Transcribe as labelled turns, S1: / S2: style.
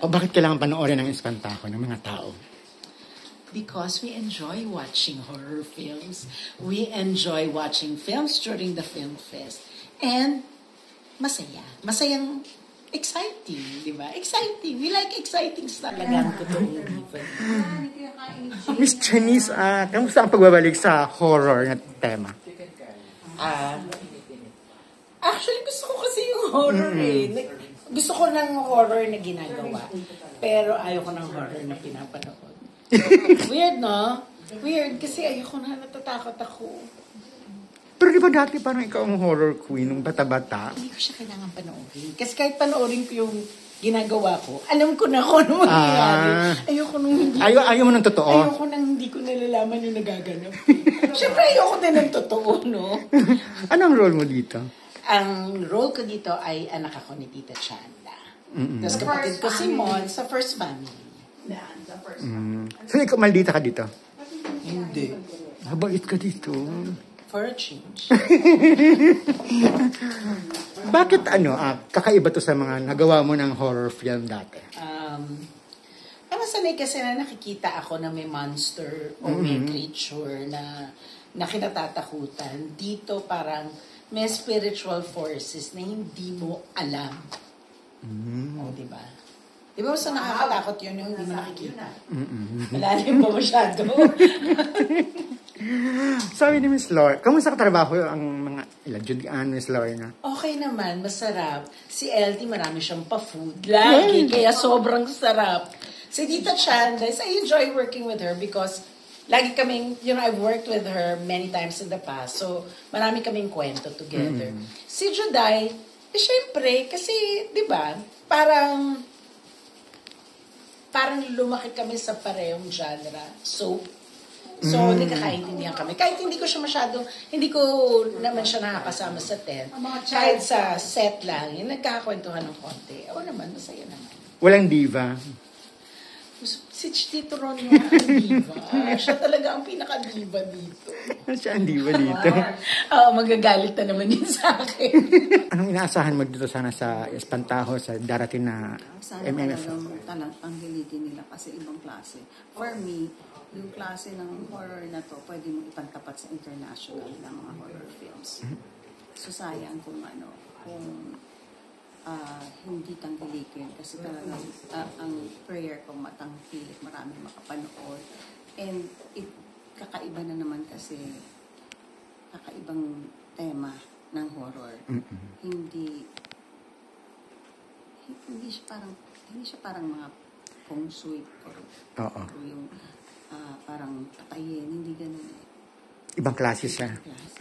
S1: O bakit kailangan panoorin ng Espantaho ng mga tao?
S2: Because we enjoy watching horror films. We enjoy watching films during the film fest. And masaya. Masayang exciting, di ba? Exciting. We like exciting stuff. Talagang totoong diva.
S1: Miss Janice, kamusta ang pagbabalik sa horror na tema?
S2: Actually, gusto ko kasi yung horror Gusto ko ng horror na ginagawa. Pero ayoko ng horror na pinapanood. Weird, no? Weird, kasi ayoko na, natatakot ako.
S1: Pero di ba dati parang ikaw ang horror queen nung bata-bata?
S2: Hindi ko siya kailangan panoorin. Kasi kahit panoorin ko yung ginagawa ko, alam ko na kung ano mangyayari. Ayoko nung hindi.
S1: Ayaw mo ng totoo?
S2: Ayoko nang hindi ko nalalaman yung nagaganap. Siyempre, ayoko din ng totoo, no?
S1: Anong role mo dito?
S2: Ang role ko dito ay anak ako ni Tita Chanda. Tapos kapatid ko si Mon sa First Family.
S1: So, ikaw, maldita ka dito?
S2: Hindi.
S1: Mabait ka dito.
S2: For a change.
S1: Bakit kakaiba to sa mga nagawa mo ng horror film dati?
S2: Masanay kasi na nakikita ako na may monster o may creature na kinatatakutan. Dito parang may spiritual forces na hindi mo alam. O, diba? Di ba sa nakakatakot yun yung hindi mo nakikita? Malalim ba masyado?
S1: Sabi ni Miss Lore, kamusta katrabaho ang mga Judean, Miss Lore na?
S2: Okay naman, masarap. Si LT, marami siyang pa-food. Lagi, kaya sobrang sarap. Si Tita Chandes, I enjoy working with her because lagi kaming, I've worked with her many times in the past. So, marami kaming kwento together. Si Juday, syempre, kasi, di ba, parang lumaki kami sa parehong genre. So, nagkakaintindihan kami. Kahit hindi ko naman siya nakakasama sa tent. Kahit sa set lang, nagkakakwentuhan ng konti. Oo naman, masaya naman.
S1: Walang diva?
S2: Si Tito Ron nga ang diva. Siya talaga ang pinaka-diva dito.
S1: Siya ang diva dito.
S2: Magagalit na naman yun sa akin.
S1: Anong inaasahan mo dito sana sa Espantaho sa darating na MMF?
S3: Sana tanggilikin nila kasi ibang klase. For me, yung klase ng horror na to, pwede mong ipantapat sa international na mga horror films. So sayang kung hindi tanggilikin kasi talagang ang prayer ko matangkilik, maraming makapanood. And kakaiba na naman kasi kakaibang tema ng horror. Hindi siya parang mga feng shui or yung parang patayin, hindi ganun.
S1: Ibang klase siya.
S3: Klase.